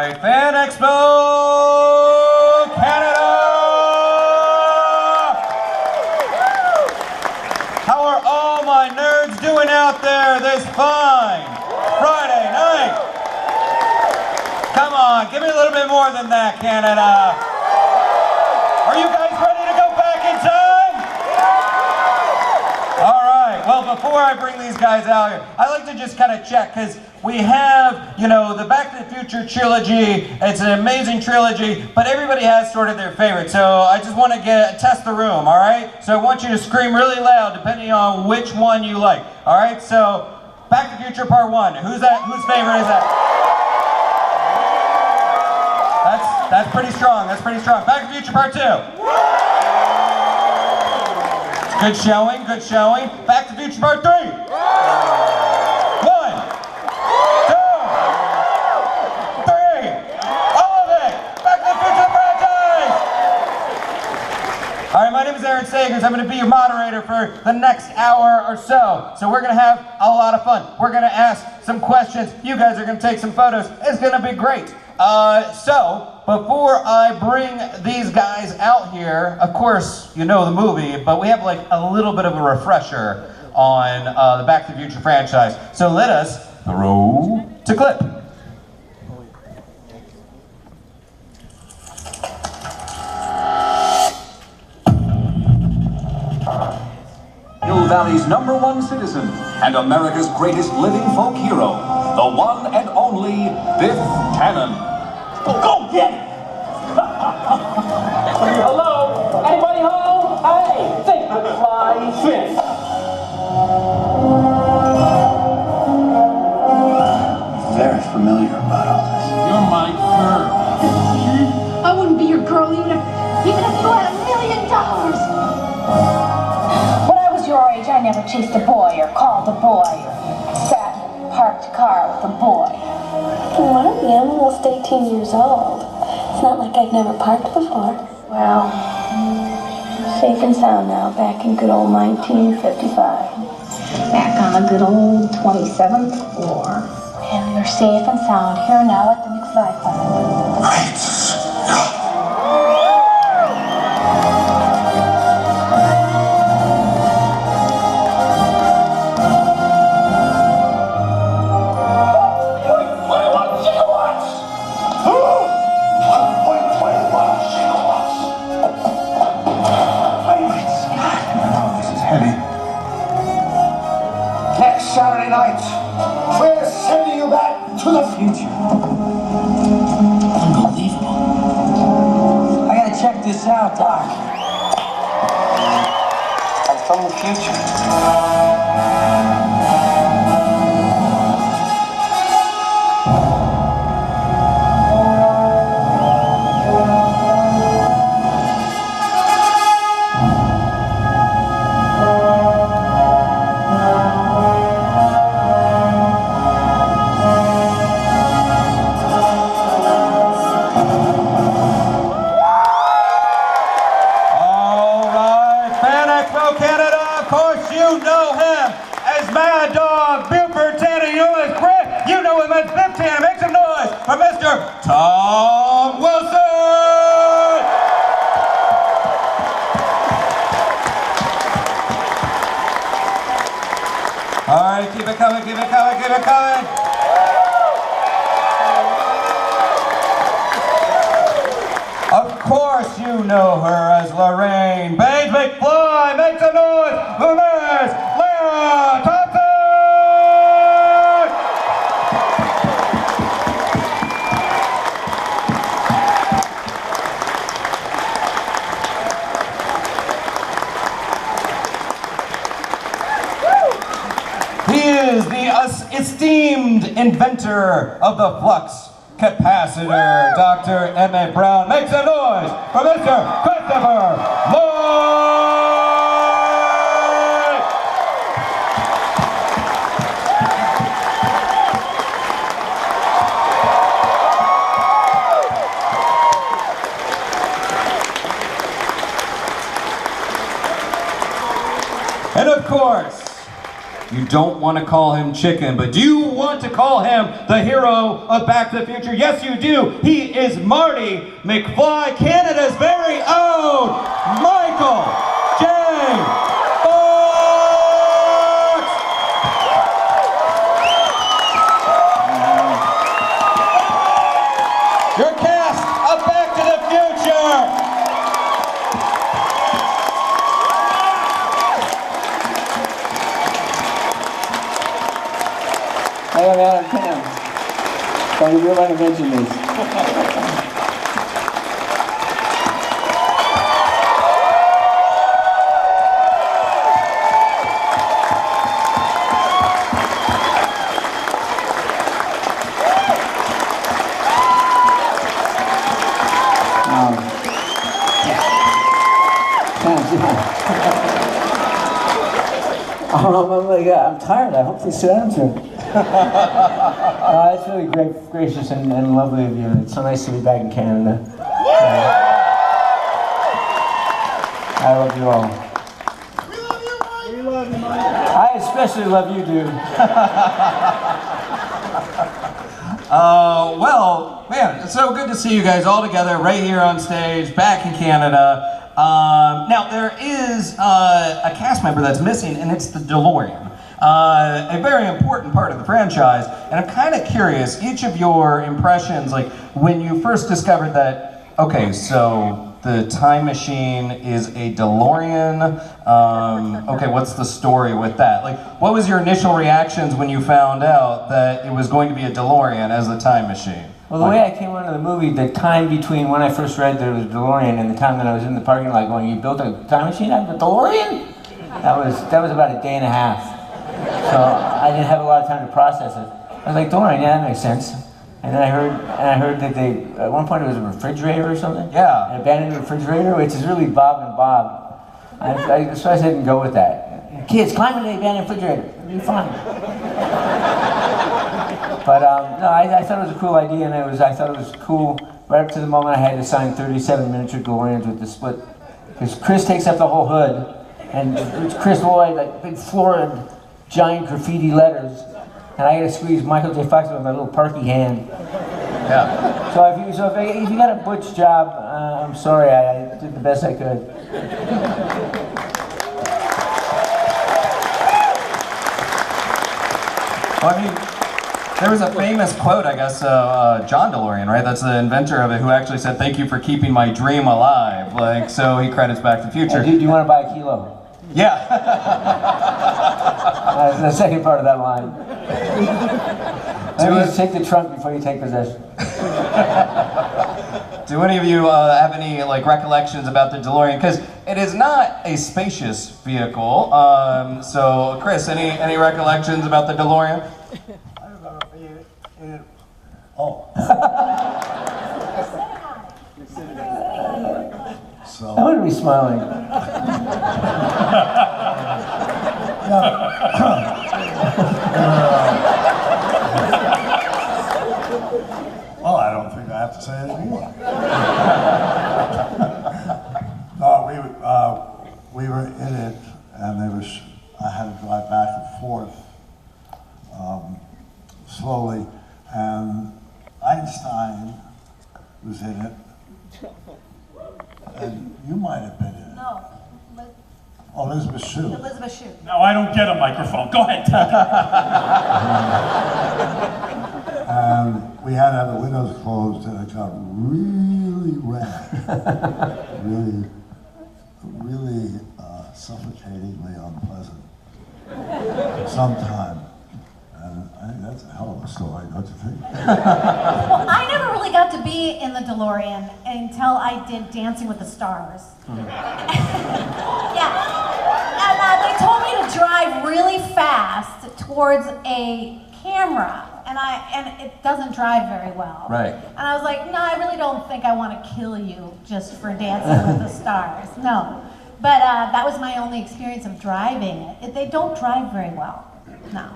right, Fan Expo Canada! How are all my nerds doing out there this fine Friday night? Come on, give me a little bit more than that, Canada. Are you guys ready to go back in time? All right, well, before I bring these guys out here, I like to just kind of check, because we have, you know, the Back to the Future trilogy. It's an amazing trilogy, but everybody has sort of their favorite. So I just want to test the room, all right? So I want you to scream really loud depending on which one you like. All right, so Back to the Future Part 1. Whose favorite is that? That's pretty strong. That's pretty strong. Back to the Future Part 2. Good showing. Good showing. Back to the Future Part 3. 1, 2, 3. All of it. Back to the Future franchise. All right, my name is Aaron Sagers. I'm going to be your moderator for the next hour or so. So we're going to have a lot of fun. We're going to ask some questions. You guys are going to take some photos. It's going to be great. So, before I bring these guys out here, of course, you know the movie, but we have like a little bit of a refresher on the Back to the Future franchise. So let us throw to clip. Hill Valley's #1 citizen and America's greatest living folk hero, the one and only Biff Tannen. Go get it! Hello? Anybody home? Hey, think McFly, Biff. Very familiar about all this. You're my girl. I wouldn't be your girl even if you had $1 million. When I was your age, I never chased a boy or called a boy or sat in a parked car with a boy. Well, I'm almost 18 years old. It's not like I've never parked before. Well, safe and sound now, back in good old 1955. Back on the good old 27th floor. Well, you're safe and sound here now at the McFly farm. Great Scott! Saturday night, we're sending you back to the future. Unbelievable. I gotta check this out, Doc. I'm from the future. For Mr. Tom Wilson! All right, keep it coming, keep it coming, keep it coming. Of course you know her as Lorraine. Baines-McFly, make some noise for Miss Leah Thompson! Esteemed inventor of the flux capacitor, Dr. Emmett Brown. Make some noise for Mr. Christopher Lloyd! And of course, you You don't want to call him Chicken, but do you want to call him the hero of Back to the Future? Yes, you do. He is Marty McFly, Canada's very own Michael J. Fox! Your cast of Back to the Future! I am out of town. So you really want to mention this. I'm tired. I hope they sit down soon. It's really gracious and lovely of you. It's so nice to be back in Canada. I love you all. We love you, Mike. We love you, Mike. I especially love you, dude. Well, man, it's so good to see you guys all together right here on stage, back in Canada. Now, there is a cast member that's missing, and it's the DeLorean. A very important part of the franchise, and I'm kind of curious, each of your impressions, like when you first discovered that, okay, so the time machine is a DeLorean, okay, what's the story with that? Like, what was your initial reactions when you found out that it was going to be a DeLorean as the time machine? Well, the way I came onto the movie, the time between when I first read there was a DeLorean and the time that I was in the parking lot going, you built a time machine out of a DeLorean? That was about a day and a half. So I didn't have a lot of time to process it. I was like, DeLorean, yeah, that makes sense. And then I heard that they, at one point it was a refrigerator or something? Yeah. An abandoned refrigerator, which is really Bob and Bob. So I didn't go with that. Kids, climb into the abandoned refrigerator, it'll be fun. But no, I thought it was a cool idea, and I thought it was cool right up to the moment I had to sign 37 miniature DeLoreans with the split. Because Chris takes up the whole hood, and it's Chris Lloyd, like big florid, giant graffiti letters, and I got to squeeze Michael J. Fox with my little parky hand. Yeah. So if you got a butch job, I'm sorry, I did the best I could. Well, I mean, there was a famous quote, I guess, John DeLorean, right? That's the inventor of it, who actually said, "Thank you for keeping my dream alive." Like, so he credits Back to the Future. Do you want to buy a kilo? Yeah. The second part of that line. Maybe you take the trunk before you take possession. Do any of you have any like recollections about the DeLorean? Because it is not a spacious vehicle. So, Chris, any recollections about the DeLorean? I remember it. Oh. So. I want to be smiling. Well, I don't think I have to say anything more. No, we were in it, and I had to drive back and forth slowly, and Einstein was in it, and you might have been in it. No. Oh, Elizabeth Shue. Elizabeth Shue. Now I don't get a microphone. Go ahead. And we had to have the windows closed, and it got really red. really suffocatingly unpleasant. Sometime. And I think that's a hell of a story, don't you think? Well, I never really got to be in the DeLorean until I did Dancing with the Stars. Yeah. And they told me to drive really fast towards a camera, and it doesn't drive very well. Right. And I was like, no, I really don't think I want to kill you just for Dancing with the Stars. No. But that was my only experience of driving it. They don't drive very well. No.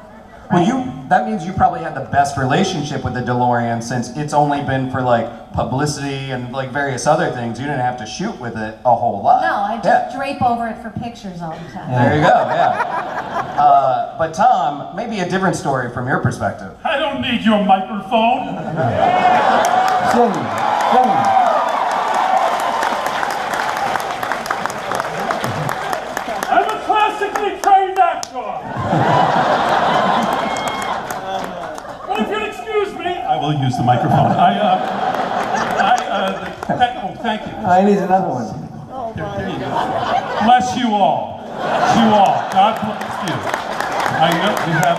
Well, that means you probably had the best relationship with the DeLorean, since it's only been for like publicity and like various other things. You didn't have to shoot with it a whole lot. No, I just drape over it for pictures all the time. There you go, yeah. But Tom, maybe a different story from your perspective. I don't need your microphone. Sing. I'm a classically trained actor. But if you'll excuse me, I will use the microphone. Thank you. I need another one. There you go. Bless you all. Bless you all. God bless you. I know we have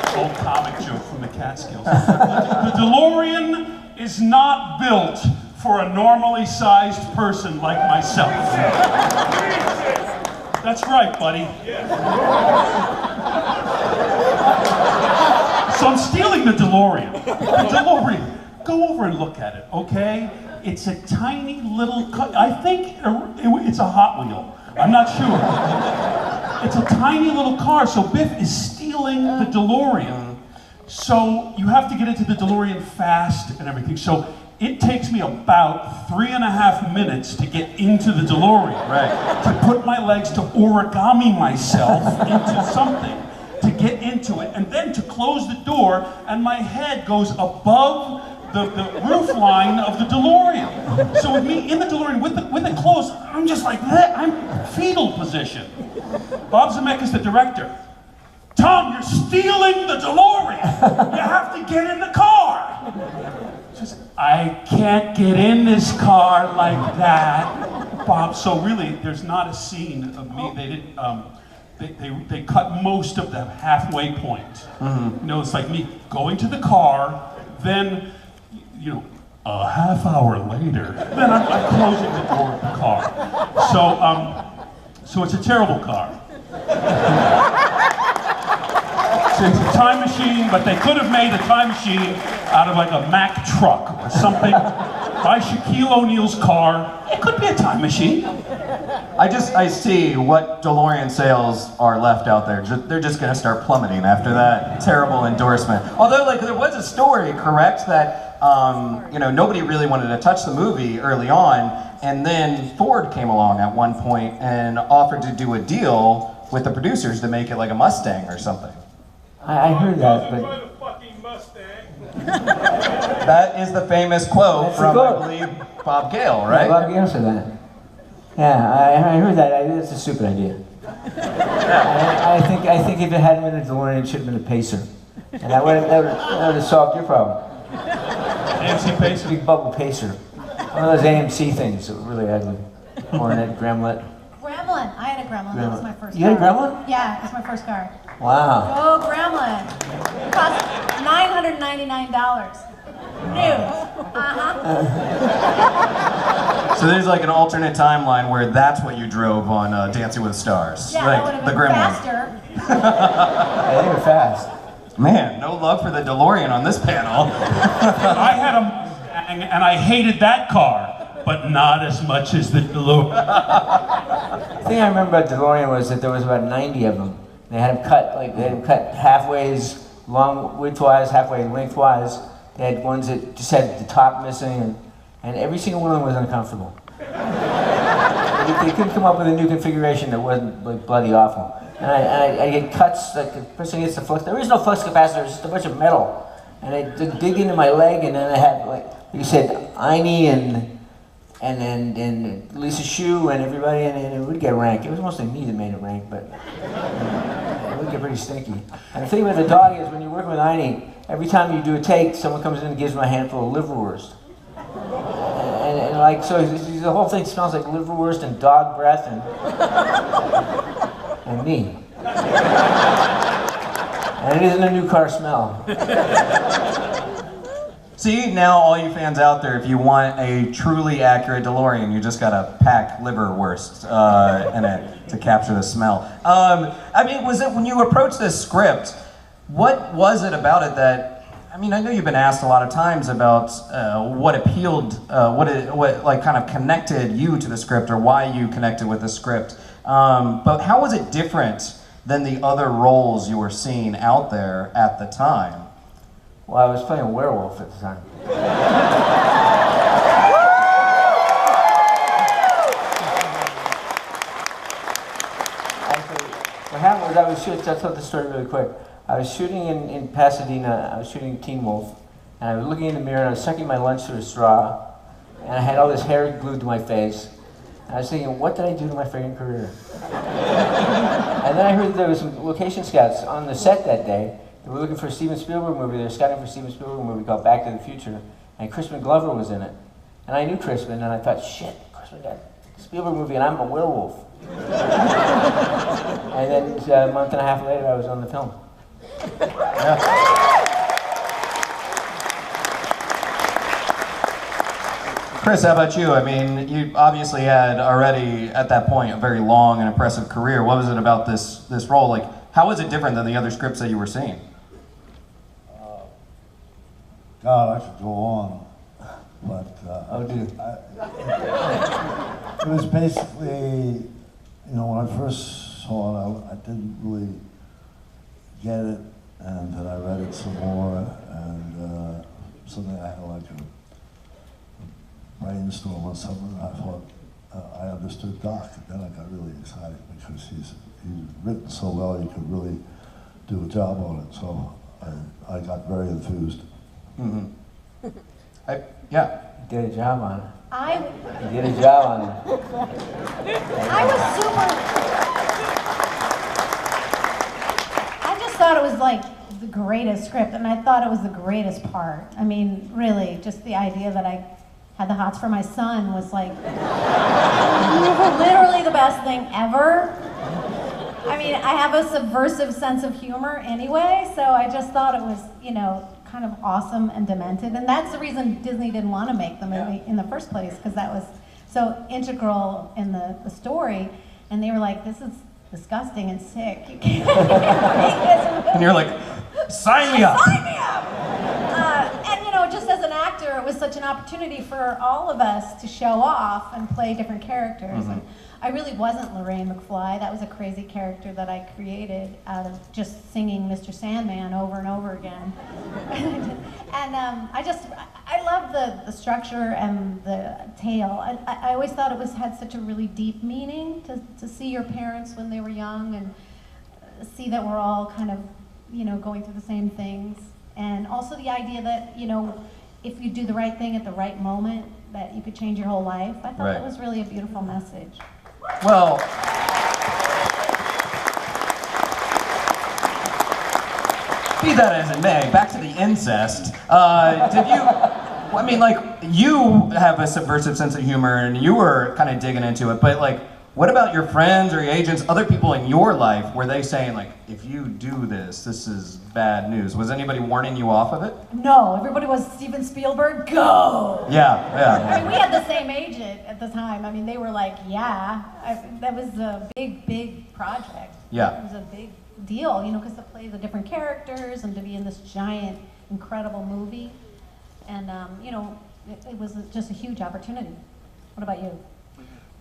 an old comic joke from the Catskills. The DeLorean is not built for a normally sized person like myself. That's right, buddy. So I'm stealing the DeLorean. The DeLorean. Go over and look at it, okay? It's a tiny little, I think it's a Hot Wheel. I'm not sure. It's a tiny little car, so Biff is stealing the DeLorean. So you have to get into the DeLorean fast and everything. So it takes me about 3.5 minutes to get into the DeLorean. Right. To put my legs to origami myself into something, to get into it, and then to close the door, and my head goes above the roof line of the DeLorean. So with me in the DeLorean with it closed, I'm just like that. I'm fetal position. Bob Zemeckis, the director. Tom, you're stealing the DeLorean. You have to get in the car. Says, I can't get in this car like that, Bob. So really, there's not a scene of me. They didn't. They cut most of the halfway point. You know, it's like me going to the car, then, you know, a half hour later, then I'm closing the door of the car. So it's a terrible car. So it's a time machine, but they could have made a time machine out of like a Mack truck or something. Buy Shaquille O'Neal's car. It could be a time machine. I see what DeLorean sales are left out there. They're just going to start plummeting after that terrible endorsement. Although, like, there was a story, correct, that you know, nobody really wanted to touch the movie early on, and then Ford came along at one point and offered to do a deal with the producers to make it like a Mustang or something. I heard that, but That is the famous quote from, I believe, Bob Gale, right? Yeah, Bob Gale said that. Yeah, I heard that. It's a stupid idea. I think if it hadn't been a DeLorean, it should have been a Pacer, and that would have solved your problem. AMC Pacer? Big bubble Pacer. One of those AMC things that were really ugly. Hornet, Gremlin. Gremlin. I had a Gremlin. That was my first You had a car. Gremlin? Yeah, it was my first car. Wow. Oh, Gremlin. It cost $999. New. So there's like an alternate timeline where that's what you drove on Dancing with the Stars. Yeah, like that would have the been Gremlin. faster. Yeah, they were fast. Man, no love for the DeLorean on this panel. I had a Mustang and I hated that car, but not as much as the DeLorean. The thing I remember about DeLorean was that there was about 90 of them. They had them cut, halfways, long widthwise, halfway lengthwise. They had ones that just had the top missing, and every single one of them was uncomfortable. They couldn't come up with a new configuration that wasn't like bloody awful. And I get cuts, like pressing against the flux. There is no flux capacitor, it's just a bunch of metal. And I dig into my leg, and then I had, like you said, Einie and Lisa Shue and everybody, and it would get rank. It was mostly me that made it rank, but it would get pretty stinky. And the thing with the dog is, when you're working with Einie, every time you do a take, someone comes in and gives him a handful of liverwurst. And like, so the whole thing smells like liverwurst and dog breath and me. And it isn't a new car smell. See, now all you fans out there, if you want a truly accurate DeLorean, you just gotta pack liverwurst in it to capture the smell. I mean, was it when you approached this script, what was it about it that, I mean, I know you've been asked a lot of times about what appealed, what like kind of connected you to the script, or why you connected with the script. But how was it different than the other roles you were seeing out there at the time? Well, I was playing a werewolf at the time. What happened I was shooting, I'll tell the story really quick. I was shooting in Pasadena, I was shooting Teen Wolf, and I was looking in the mirror and I was sucking my lunch through a straw, and I had all this hair glued to my face. And I was thinking, what did I do to my freaking career? And then I heard there was some location scouts on the set that day. They were looking for a Steven Spielberg movie. They were scouting for a Steven Spielberg movie called Back to the Future, and Crispin Glover was in it. And I knew Crispin, and I thought, shit, Crispin got a Spielberg movie, and I'm a werewolf. And then a month and a half later, I was on the film. Chris, how about you? I mean, you obviously had already, at that point, a very long and impressive career. What was it about this role? Like, how was it different than the other scripts that you were seeing? God, I could go on, but Oh, dude. It was basically, you know, when I first saw it, I didn't really get it, and then I read it some more, and something I had like a brainstorm or something. I thought I understood Doc, and then I got really excited because he's written so well, he could really do a job on it. So I got very enthused. Mm-hmm. Yeah. You did a job on it. You did a job on it. I was super. I just thought it was like the greatest script, and I thought it was the greatest part. I mean, really, just the idea that I had the hots for my son was like literally the best thing ever. I mean, I have a subversive sense of humor anyway, so I just thought it was, you know, kind of awesome and demented, and that's the reason Disney didn't want to make the movie in the first place, because that was so integral in the story, and they were like, this is disgusting and sick. You can't make this movie. And you're like, sign me up! Sign me up! And you know, just as an actor, it was such an opportunity for all of us to show off and play different characters. Mm-hmm. And I really wasn't Lorraine McFly. That was a crazy character that I created out of just singing Mr. Sandman over and over again. And I love the structure and the tale. I always thought it had such a really deep meaning to see your parents when they were young and see that we're all kind of, you know, going through the same things. And also the idea that, you know, if you do the right thing at the right moment, that you could change your whole life. I thought that was really a beautiful message. Well, be that as it may, back to the incest. Did you, I mean, like, you have a subversive sense of humor and you were kind of digging into it, but like, what about your friends or your agents, other people in your life, were they saying like, if you do this, this is bad news? Was anybody warning you off of it? No, everybody was Steven Spielberg, go! Yeah. I mean, we had the same agent at the time. I mean, they were like, yeah, that was a big project. Yeah. It was a big deal, you know, because to play the different characters and to be in this giant, incredible movie. And, you know, it was just a huge opportunity. What about you?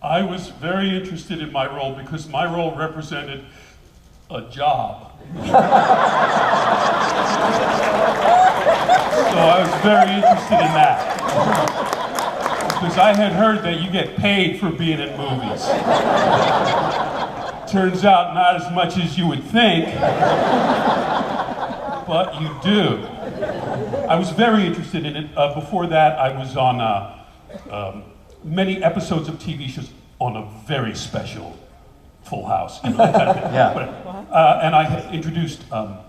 I was very interested in my role because my role represented a job. So I was very interested in that. Because I had heard that you get paid for being in movies. Turns out not as much as you would think, but you do. I was very interested in it. Before that, I was on many episodes of TV shows on a very special Full House. You know, that kind of thing. Yeah. But, and I introduced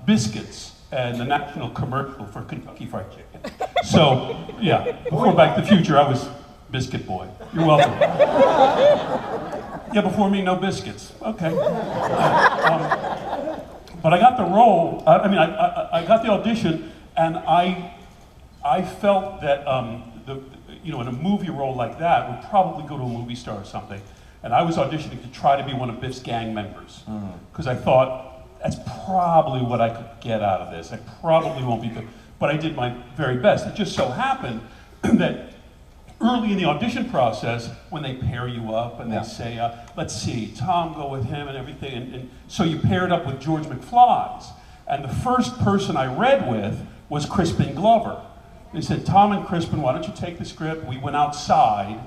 biscuits and the national commercial for Kentucky Fried Chicken. So, yeah, before Back to the Future, I was Biscuit Boy. You're welcome. Yeah, before me, no biscuits. Okay. But I got the role, I got the audition, and I felt that, you know, in a movie role like that, would probably go to a movie star or something. And I was auditioning to try to be one of Biff's gang members. Because I thought, that's probably what I could get out of this. I probably won't be good. But I did my very best. It just so happened that early in the audition process, when they pair you up and they say, let's see, Tom, go with him and everything. And so you paired up with George McFly's. And the first person I read with was Crispin Glover. They said, Tom and Crispin, why don't you take the script? We went outside.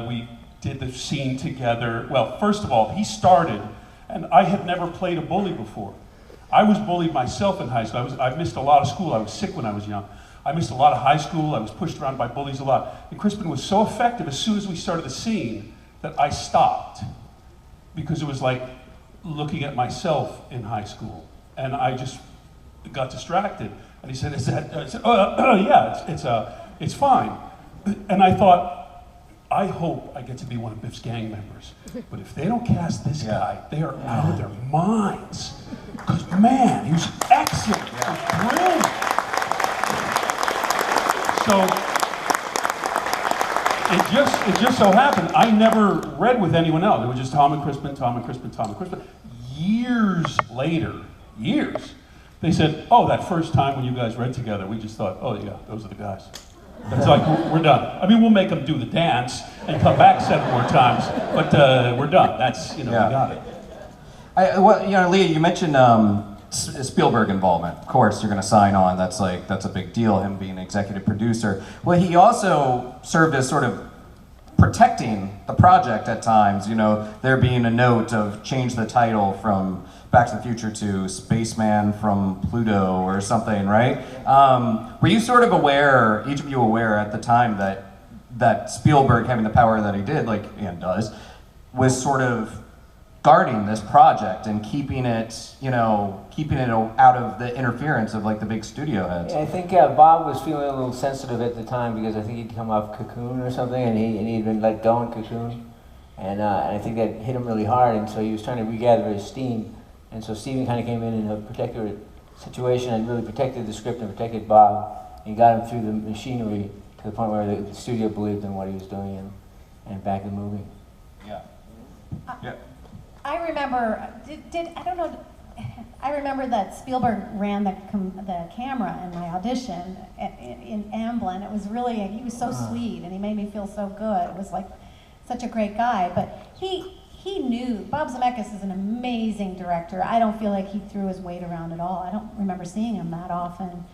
We did the scene together. Well, first of all, he started And I had never played a bully before. I was bullied myself in high school. I missed a lot of school. I was sick when I was young. I missed a lot of high school. I was pushed around by bullies a lot. And Crispin was so effective as soon as we started the scene that I stopped. Because it was like looking at myself in high school. And I just got distracted. And he said, "Is that?" I said, "Yeah, it's fine." And I thought, I hope I get to be one of Biff's gang members. But if they don't cast this guy, they are out of their minds. Because man, he was excellent. He was brilliant. So it just so happened I never read with anyone else. It was just Tom and Crispin, Tom and Crispin, Tom and Crispin. Years later, they said, "Oh, that first time when you guys read together, we just thought, oh yeah, those are the guys." It's like, we're done. I mean, we'll make them do the dance and come back 7 more times, but we're done. That's, we got it. Leah, you mentioned Spielberg involvement. Of course, you're going to sign on. That's a big deal, him being an executive producer. Well, he also served as sort of protecting the project at times. There being a note of change the title from Back to the Future to Spaceman from Pluto or something, right? Were you sort of aware, each of you aware at the time that Spielberg, having the power that he did, like Ian does, was sort of guarding this project and keeping it out of the interference of like the big studio heads? Yeah, I think Bob was feeling a little sensitive at the time because I think he'd come off Cocoon or something, and he'd been let go in Cocoon, and I think that hit him really hard, and so he was trying to regather his steam. And so Steven kind of came in a particular situation and really protected the script and protected Bob. And he got him through the machinery to the point where the studio believed in what he was doing and backed the movie. Yeah. I remember, I don't know, I remember that Spielberg ran the camera in my audition in Amblin. It was really, he was so sweet and he made me feel so good. It was like such a great guy. But he knew, Bob Zemeckis is an amazing director. I don't feel like he threw his weight around at all. I don't remember seeing him that often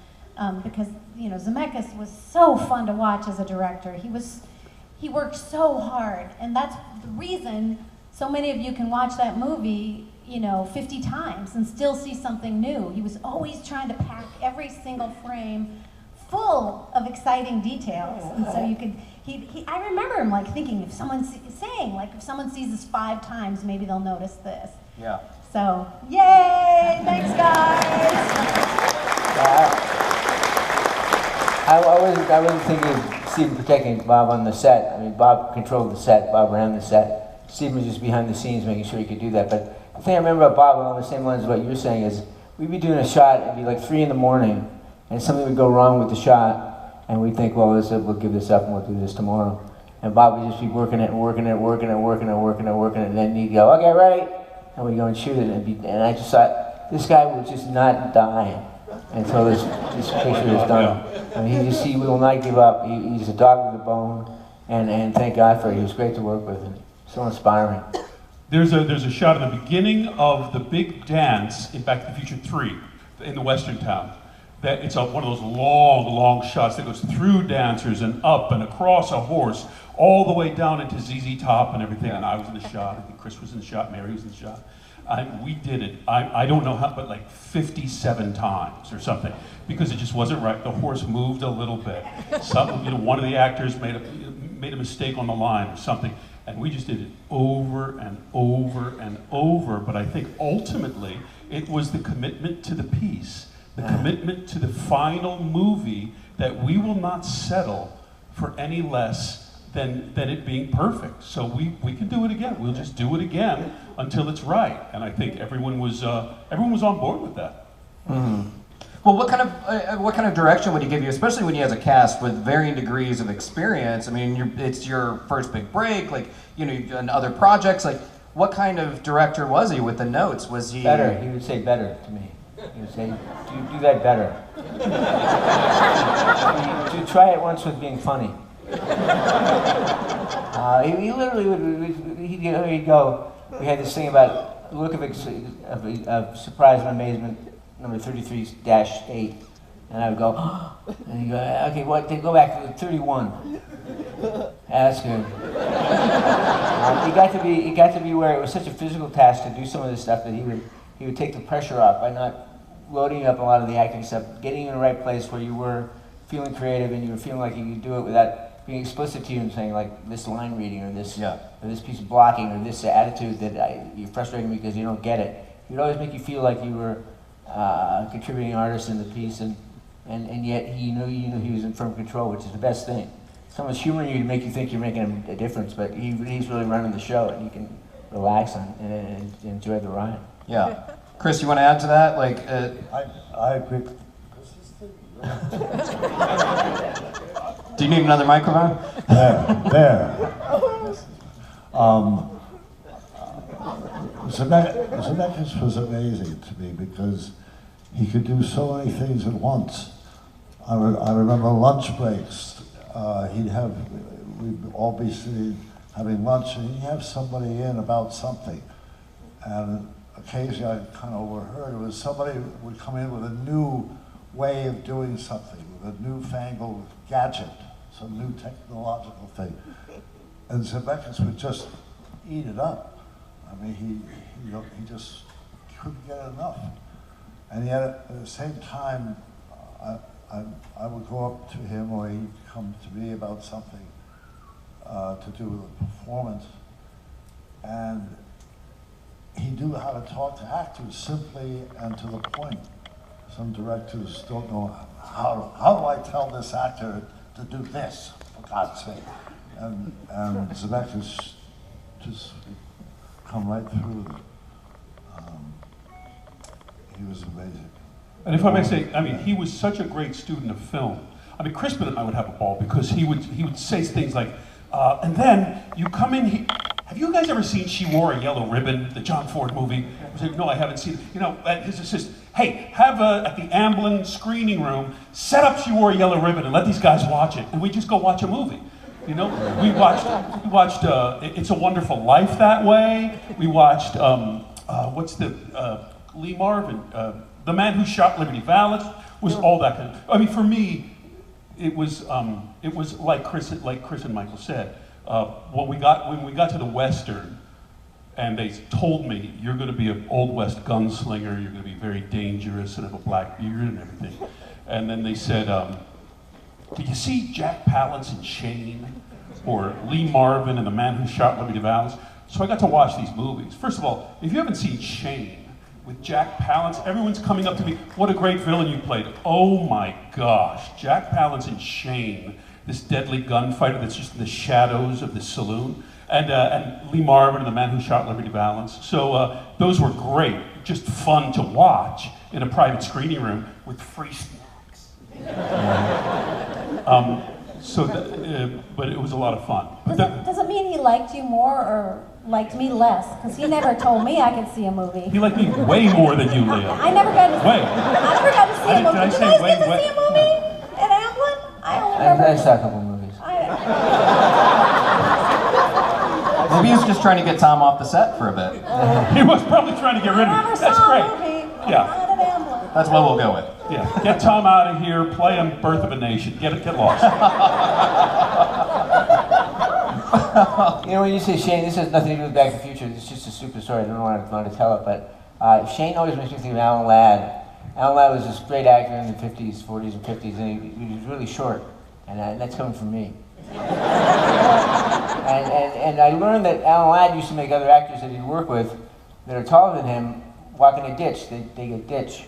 because, Zemeckis was so fun to watch as a director. He worked so hard, and that's the reason so many of you can watch that movie, 50 times and still see something new. He was always trying to pack every single frame full of exciting details, and so you could. I remember him thinking, if someone if someone sees this 5 times, maybe they'll notice this. Yeah. So, yay! Thanks, guys. I wasn't thinking of Steven protecting Bob on the set. I mean, Bob controlled the set. Bob ran the set. Steven was just behind the scenes, making sure he could do that. But the thing I remember about Bob, along the same lines as what you're saying, is we'd be doing a shot. It'd be like 3 in the morning, and something would go wrong with the shot. And we think, well, we'll give this up and we'll do this tomorrow. And Bob would just be working it, and then he'd go, okay, ready? And we'd go and shoot it, and I just thought, this guy will just not die until this picture is done. I mean, he will not give up. He's a dog with a bone, and thank God for it. He was great to work with, and so inspiring. There's a shot at the beginning of the big dance in Back to the Future 3 in the Western town. That it's one of those long shots that goes through dancers and up and across a horse, all the way down into ZZ Top and everything. And I was in the shot, I think Chris was in the shot, Mary was in the shot. We did it, I don't know how, but like 57 times or something, because it just wasn't right. The horse moved a little bit. One of the actors made a mistake on the line or something. And we just did it over and over and over. But I think ultimately it was the commitment to the piece. The commitment to the final movie that we will not settle for any less than it being perfect. So we can do it again. We'll just do it again until it's right. And I think everyone was on board with that. Mm-hmm. Well, what kind of direction would he give you, especially when he has a cast with varying degrees of experience? I mean, it's your first big break, you've done other projects. What kind of director was he with the notes? Was he better? He would say better to me. He would say, do that better. To try it once with being funny. He literally would, he'd go, we had this thing about the look of surprise and amazement, number 33-8. And I would go, oh, and he'd go, okay, what? Then go back to 31. That's good. It got to be where it was such a physical task to do some of this stuff that he would take the pressure off by not loading up a lot of the acting stuff, getting you in the right place where you were feeling creative and you were feeling like you could do it without being explicit to you and saying like this line reading or this piece of blocking or this attitude that you're frustrating me because you don't get it. He would always make you feel like you were a contributing artist in the piece, and yet he knew he was in firm control, which is the best thing. Someone's humoring you to make you think you're making a difference, but he's really running the show, and you can relax and enjoy the ride. Yeah. Chris, you want to add to that? Like, I agree. Do you need another microphone? There. Zemeckis was amazing to me because he could do so many things at once. I remember lunch breaks. We'd all be sitting having lunch, and he'd have somebody in about something. And occasionally I kind of overheard it was somebody would come in with a new way of doing something, with a newfangled gadget, some new technological thing. And Zemeckis would just eat it up. I mean, he just couldn't get enough. And yet, at the same time, I would go up to him, or he'd come to me about something to do with a performance, and he knew how to talk to actors simply and to the point. Some directors don't know how do I tell this actor to do this, for God's sake. And Zemeckis just come right through. He was amazing. And if I may say, I mean, he was such a great student of film. I mean, Crispin and I would have a ball because he would say things like, and then you come in, have you guys ever seen She Wore a Yellow Ribbon, the John Ford movie? I was like, no, I haven't seen it. You know, his assistant, hey, have at the Amblin screening room, set up She Wore a Yellow Ribbon and let these guys watch it. And we just go watch a movie. You know, we watched It's a Wonderful Life that way. We watched, what's the, Lee Marvin, The Man Who Shot Liberty Valance, was all that kind of, I mean, for me, it was like Chris and Michael said, when we got to the Western, and they told me, you're gonna be an Old West gunslinger, you're gonna be very dangerous and have a black beard and everything. And then they said, did you see Jack Palance in Shane? Or Lee Marvin and The Man Who Shot Liberty Valance? So I got to watch these movies. First of all, if you haven't seen Shane, with Jack Palance, everyone's coming up to me, what a great villain you played. Oh my gosh, Jack Palance in Shane, this deadly gunfighter that's just in the shadows of the saloon. And Lee Marvin and The Man Who Shot Liberty Valance. So those were great, just fun to watch in a private screening room with free snacks. But it was a lot of fun. Does it mean he liked you more or liked me less? Because he never told me I could see a movie. He liked me way more than you, Leah. I never got to see Way. I never got to see a movie. Did you guys get to see a movie at Amblin? I don't remember. I saw a couple movies. Maybe he was just trying to get Tom off the set for a bit. He was probably trying to get rid of me. That's great. Yeah. Not at Amblin. That's what we'll go with. Yeah. Get Tom out of here, play him Birth of a Nation. Get lost. You know, when you say Shane, this has nothing to do with Back to the Future. It's just a stupid story. I don't want to tell it, but Shane always makes me think of Alan Ladd. Alan Ladd was this great actor in the 50s, 40s, and 50s, and he was really short, and that's coming from me. And I learned that Alan Ladd used to make other actors that he'd work with that are taller than him walk in a ditch. They get ditch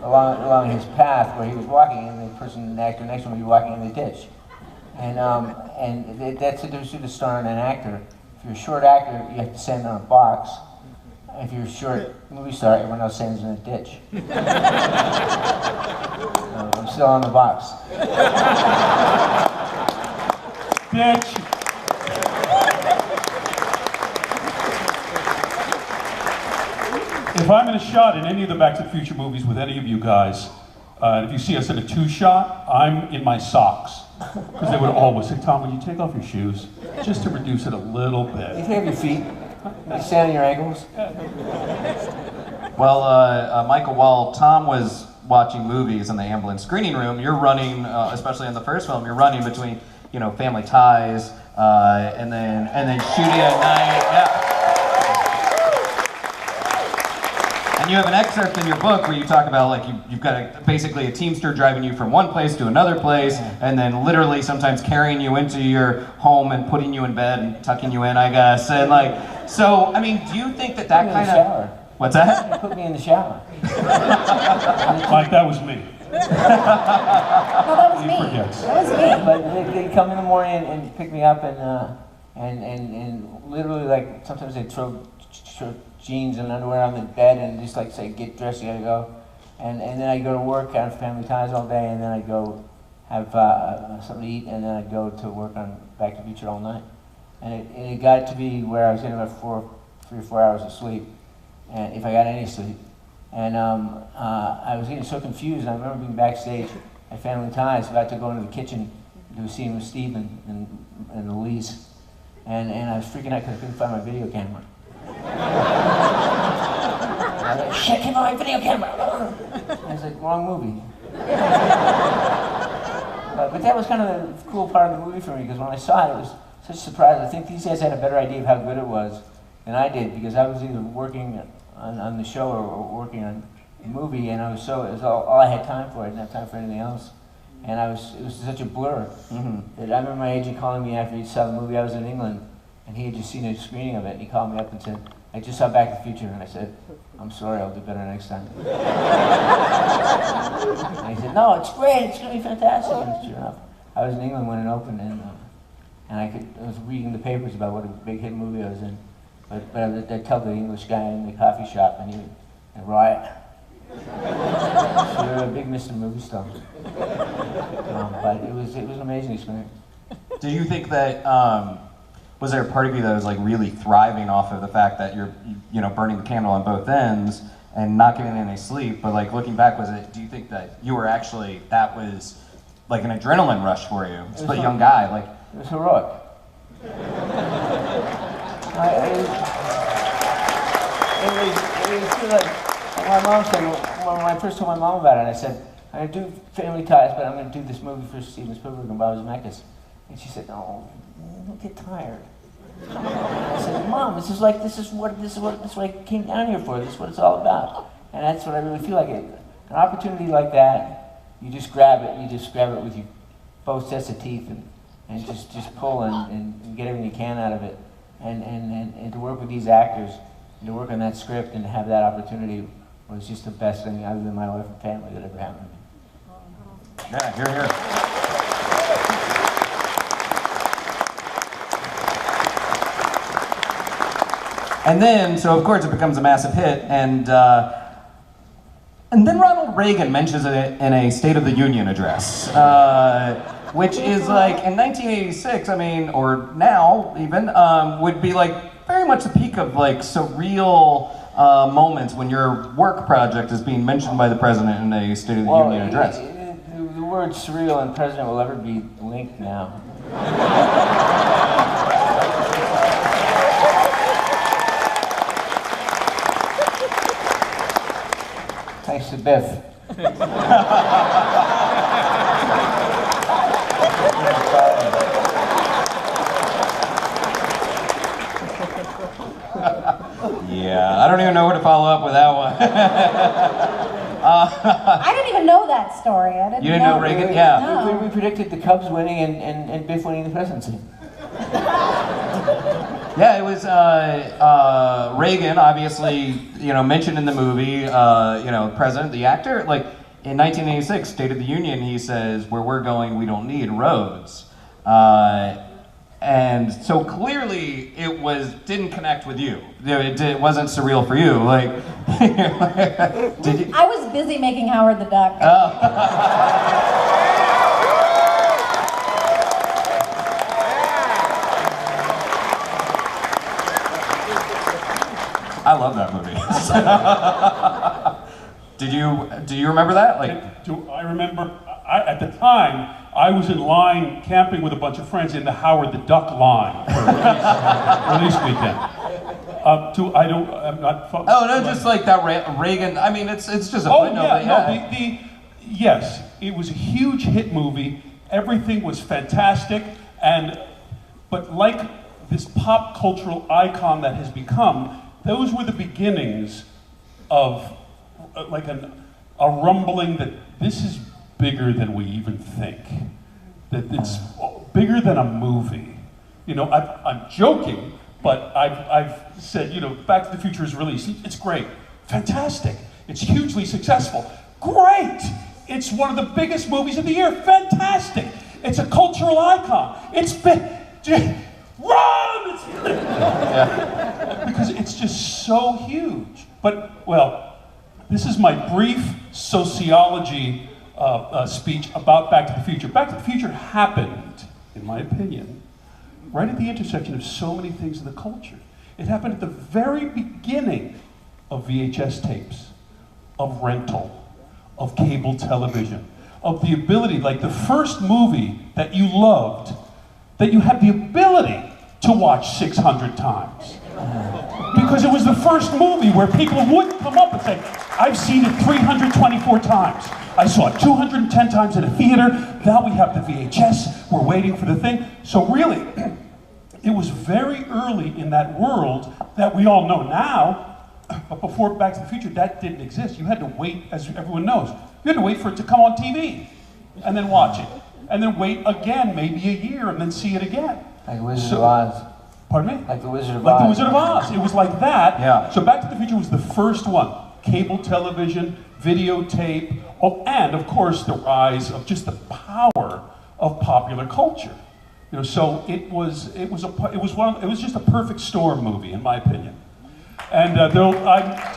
along his path where he was walking, and the actor next to him would be walking in the ditch. And that's the difference between a star and an actor. If you're a short actor, you have to stand on a box. If you're a short movie star, everyone else stands in a ditch. I'm still on the box. Ditch. If I'm in a shot in any of the Back to the Future movies with any of you guys, if you see us in a two-shot, I'm in my socks. Because they would always say, Tom, would you take off your shoes? Just to reduce it a little bit. You can have your feet. You stand on your ankles. Well, Michael, while Tom was watching movies in the Amblin screening room, you're running, especially in the first film, you're running between Family Ties, and then shooting at night. Yeah. And you have an excerpt in your book where you talk about like you've got basically a Teamster driving you from one place to another place, and then literally sometimes carrying you into your home and putting you in bed and tucking you in, I guess. And like, so I mean, do you think that kind of shower. What's that? They put me in the shower. Like that was me. No, that was me. That was me. But they come in the morning and pick me up and literally like sometimes they throw jeans and underwear on the bed and just like say, get dressed, you gotta go. And then I go to work on Family Ties all day, and then I go have something to eat, and then I go to work on Back to the Future all night. And it got to be where I was getting about 3 or 4 hours of sleep, and if I got any sleep. And I was getting so confused. I remember being backstage at Family Ties, about to go into the kitchen, do a scene with Steve and Elise, and I was freaking out because I couldn't find my video camera. I was like, shit, give me my video camera! I was like, wrong movie. But that was kind of the cool part of the movie for me, because when I saw it, it was such a surprise. I think these guys had a better idea of how good it was than I did, because I was either working on the show or working on the movie, and it was all I had time for. I didn't have time for anything else. And it was such a blur. That I remember my agent calling me after he saw the movie. I was in England, and he had just seen a screening of it, and he called me up and said, I just saw Back to the Future, and I said, I'm sorry, I'll do better next time. And he said, no, it's great, it's going to be fantastic. And sure enough, I was in England when it opened, and I was reading the papers about what a big hit movie I was in. But I'd tell the English guy in the coffee shop, and he would riot. So you're a big Mr. Movie star. But it was an amazing experience. Do you think that, was there a part of you that was like really thriving off of the fact that you're, burning the candle on both ends and not getting any sleep, but like looking back, do you think that you were actually, that was like an adrenaline rush for you? Just a young guy, like. It was heroic. It was like my mom said, when I first told my mom about it, I said, I'm going to do Family Ties, but I'm going to do this movie for Steven Spielberg and Bob Zemeckis. And she said, no, don't get tired. I said, Mom, this is what I came down here for. This is what it's all about. And that's what I really feel like. An opportunity like that, you just grab it. You just grab it with your both sets of teeth and just pull and get everything you can out of it. And to work with these actors, and to work on that script and to have that opportunity was just the best thing other than my wife and family that ever happened to me. Yeah, hear, hear. And then, so of course it becomes a massive hit, and then Ronald Reagan mentions it in a State of the Union address, which is like, in 1986, I mean, or now even, would be like very much the peak of like surreal moments when your work project is being mentioned by the president in a State of the Union address. The word surreal and president will ever be linked now. Thanks to Biff. Yeah, I don't even know where to follow up with that one. I didn't even know that story. You didn't know Reagan? Yeah. No. We predicted the Cubs winning and Biff winning the presidency. Yeah, it was Reagan, obviously, mentioned in the movie, president, the actor. Like, in 1986, State of the Union, he says, where we're going, we don't need roads. And so clearly, it didn't connect with you. It wasn't surreal for you. Like, did you? I was busy making Howard the Duck. Oh. I love that movie. Do you remember that? I remember, at the time, I was in line camping with a bunch of friends in the Howard the Duck line for release weekend. I'm not. Oh no, just like that Reagan. I mean, it's just a footnote. Yes, it was a huge hit movie, everything was fantastic, but like this pop cultural icon that has become, those were the beginnings of like a rumbling that this is bigger than we even think. That it's bigger than a movie. You know, I'm joking, but I've said, you know, Back to the Future is released. It's great, fantastic. It's hugely successful. Great! It's one of the biggest movies of the year. Fantastic! It's a cultural icon. It's big. Run! Because it's just so huge. But, well, this is my brief sociology speech about Back to the Future. Back to the Future happened, in my opinion, right at the intersection of so many things in the culture. It happened at the very beginning of VHS tapes, of rental, of cable television, of the ability, like the first movie that you loved, that you had the ability to watch 600 times. Because it was the first movie where people would come up and say, I've seen it 324 times. I saw it 210 times in a theater. Now we have the VHS. We're waiting for the thing. So really, it was very early in that world that we all know now. But before Back to the Future, that didn't exist. You had to wait, as everyone knows, you had to wait for it to come on TV and then watch it. And then wait again, maybe a year, and then see it again. Like Wizard of Oz. Pardon me? Like the Wizard of Oz. Like the Wizard of Oz. It was like that. Yeah. So Back to the Future was the first one. Cable television, videotape, and of course the rise of just the power of popular culture. You know, so it was just a perfect storm movie, in my opinion. And do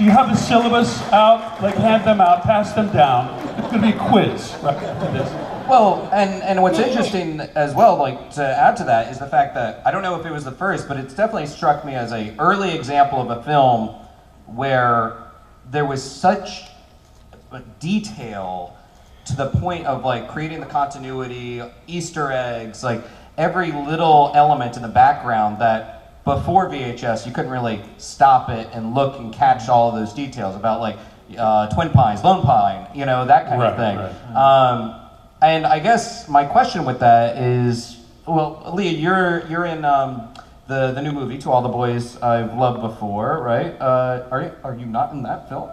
you have the syllabus out? Like, hand them out, pass them down. It's going to be a quiz right after this. Well, and what's interesting as well, like to add to that, is the fact that I don't know if it was the first, but it's definitely struck me as an early example of a film where there was such detail to the point of like creating the continuity, Easter eggs, like every little element in the background that before VHS you couldn't really stop it and look and catch all of those details about like Twin Pines, Lone Pine, you know, that kind of thing. Right. And I guess my question with that is, well, Leah, you're in the new movie To All the Boys I've Loved Before, right? Are you not in that film?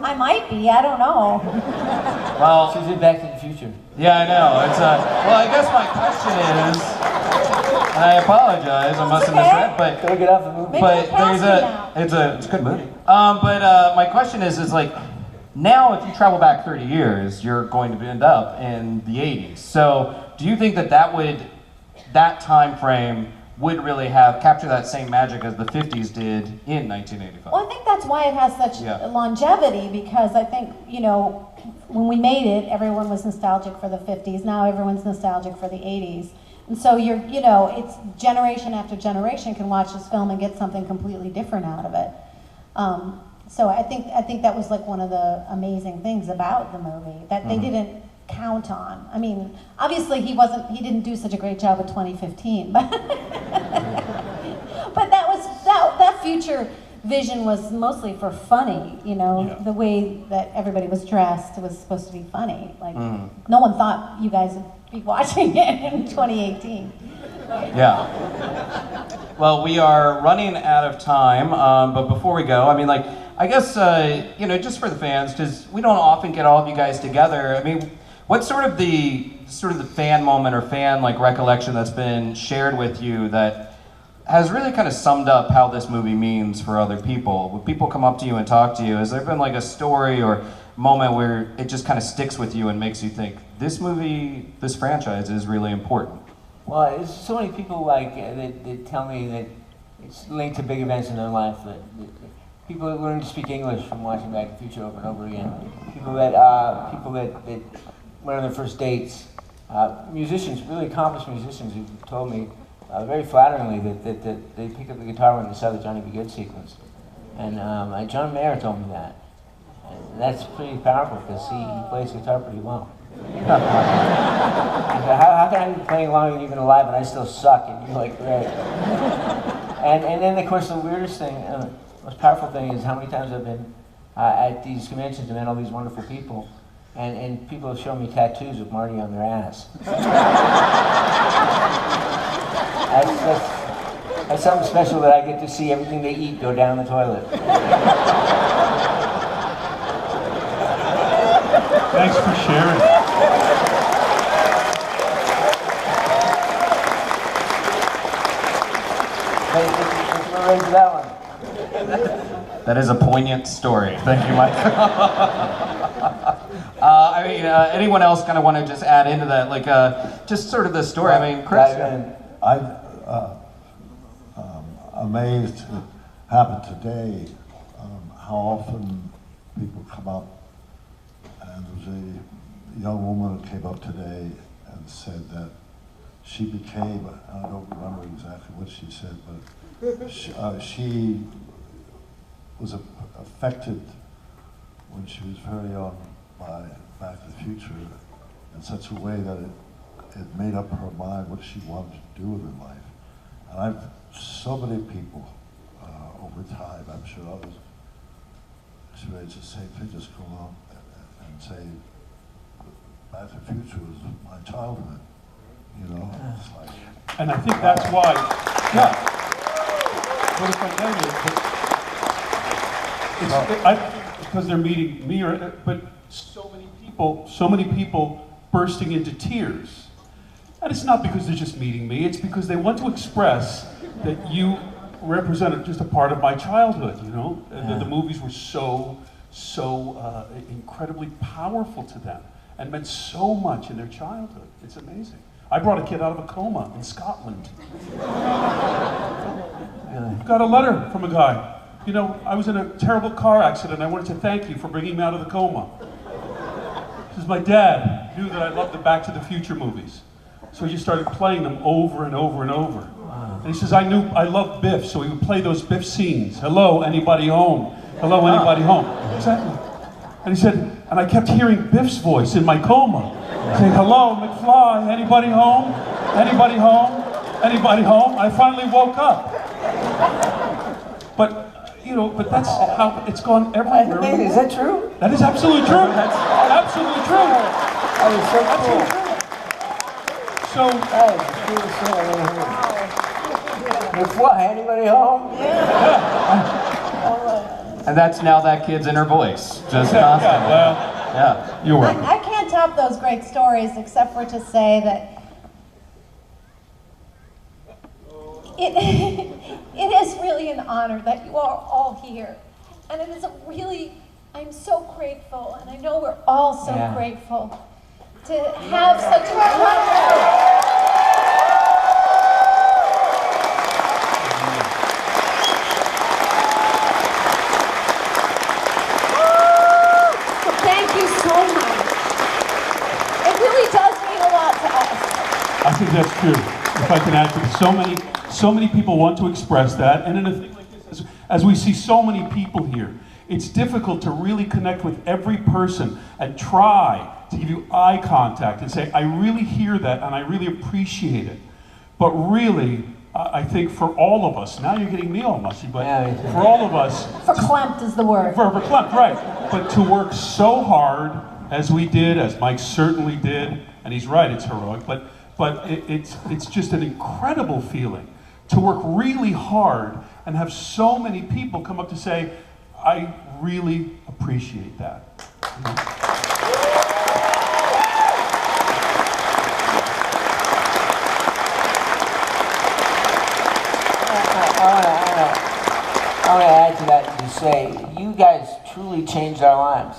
I might be, I don't know. Well, she's in Back to the Future. Yeah, I know. It's well, I guess my question is, and I apologize, I must have misread, but Gotta get off the movie. but it's a good movie. But my question is like, now if you travel back 30 years, you're going to end up in the 80s. So do you think that time frame would really have captured that same magic as the 50s did in 1985? Well, I think that's why it has such longevity, because I think, you know, when we made it, everyone was nostalgic for the 50s. Now everyone's nostalgic for the 80s. And so it's generation after generation can watch this film and get something completely different out of it. So I think that was like one of the amazing things about the movie that they didn't count on. I mean, obviously he didn't do such a great job in 2015, but but that future vision was mostly for funny, you know, the way that everybody was dressed was supposed to be funny. Like no one thought you guys would be watching it in 2018. Yeah. Well, we are running out of time, but before we go, I mean, like, I guess, just for the fans, because we don't often get all of you guys together, I mean, what's sort of the fan moment or fan, like, recollection that's been shared with you that has really kind of summed up how this movie means for other people? When people come up to you and talk to you, has there been, like, a story or moment where it just kind of sticks with you and makes you think, this movie, this franchise is really important? Well, there's so many people like that tell me that it's linked to big events in their life. That people that learn to speak English from watching Back to the Future over and over again. People that went on their first dates. Musicians, really accomplished musicians, who told me very flatteringly that they picked up the guitar when they saw the Johnny B. Good sequence. And John Mayer told me that. And that's pretty powerful because he plays guitar pretty well. How can I be playing longer than you've been alive and I still suck? And you're like, great. And then of course the weirdest thing, most powerful thing is how many times I've been at these conventions, I met all these wonderful people, and people have shown me tattoos with Marty on their ass. That's something special that I get to see everything they eat go down the toilet. Thanks for sharing. We're ready for that one. That is a poignant story. Thank you, Mike. I mean, anyone else kind of want to just add into that, like, just sort of the story? I mean, Chris. I'm amazed it happened today. How often people come up, and there was a young woman who came up today and said that she became, I don't remember exactly what she said, but she was affected when she was very young by Back to the Future in such a way that it made up her mind what she wanted to do with her life. And I've so many people over time, I'm sure others experience the same thing, just go on and say, Back to the Future was my childhood, you know? It's like, And I think that's why, yeah. But if I know it's because they're meeting me, but so many people bursting into tears. And it's not because they're just meeting me, it's because they want to express that you represented just a part of my childhood, you know? Yeah. The movies were so incredibly powerful to them and meant so much in their childhood. It's amazing. I brought a kid out of a coma in Scotland. Got a letter from a guy. You know, I was in a terrible car accident. I wanted to thank you for bringing me out of the coma. Because my dad knew that I loved the Back to the Future movies. So he just started playing them over and over and over. Wow. And he says, I loved Biff, so he would play those Biff scenes. Hello, anybody home? Hello, anybody home? Exactly. And he said, and I kept hearing Biff's voice in my coma. Saying, hello, McFly, anybody home? Anybody home? Anybody home? I finally woke up. But, you know, but that's how it's gone everywhere. Is that true? That is absolutely true. That's absolutely true. That is so cool. So, McFly, anybody home? Yeah. And that's now that kid's inner voice, just constantly. Yeah, you're welcome. I can't top those great stories except for to say that it is really an honor that you are all here. And it is I'm so grateful, and I know we're all so grateful to have such a wonderful. I think that's true. If I can add to it, so many people want to express that, and in a thing like this, as we see so many people here, it's difficult to really connect with every person and try to give you eye contact and say, I really hear that and I really appreciate it. But really, I think for all of us, now you're getting me all mushy, but for all of us... Verklempt is the word. Verklempt, right. But to work so hard as we did, as Mike certainly did, and he's right, it's heroic, but it's just an incredible feeling to work really hard and have so many people come up to say, I really appreciate that. I want to add to that to say, you guys truly changed our lives.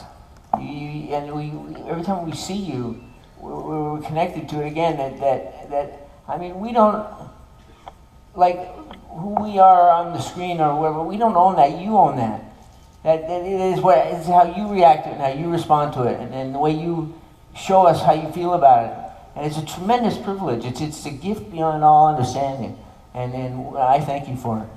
Every time we see you, we're connected to it again. That I mean, we don't like who we are on the screen or whatever. We don't own that. You own that. That it is how you react to it and how you respond to it, and the way you show us how you feel about it. And it's a tremendous privilege. It's a gift beyond all understanding, and I thank you for it.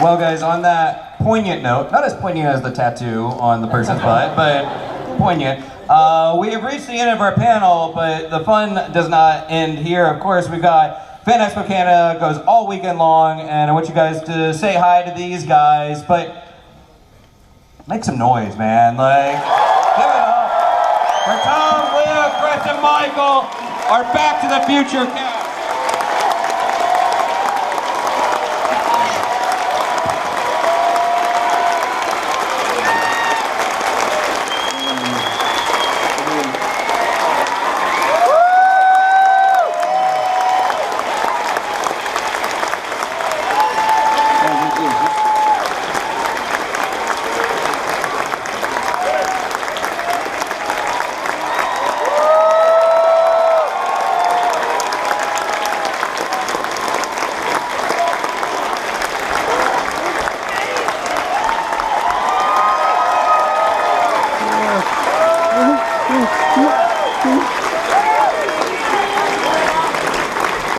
Well, guys, on that poignant note, not as poignant as the tattoo on the person's butt, but poignant, We have reached the end of our panel, but the fun does not end here. Of course, we've got Fan Expo Canada, goes all weekend long, and I want you guys to say hi to these guys, but make some noise, man. Like, give it up for Tom, Leo, Chris, and Michael, our Back to the Future cast.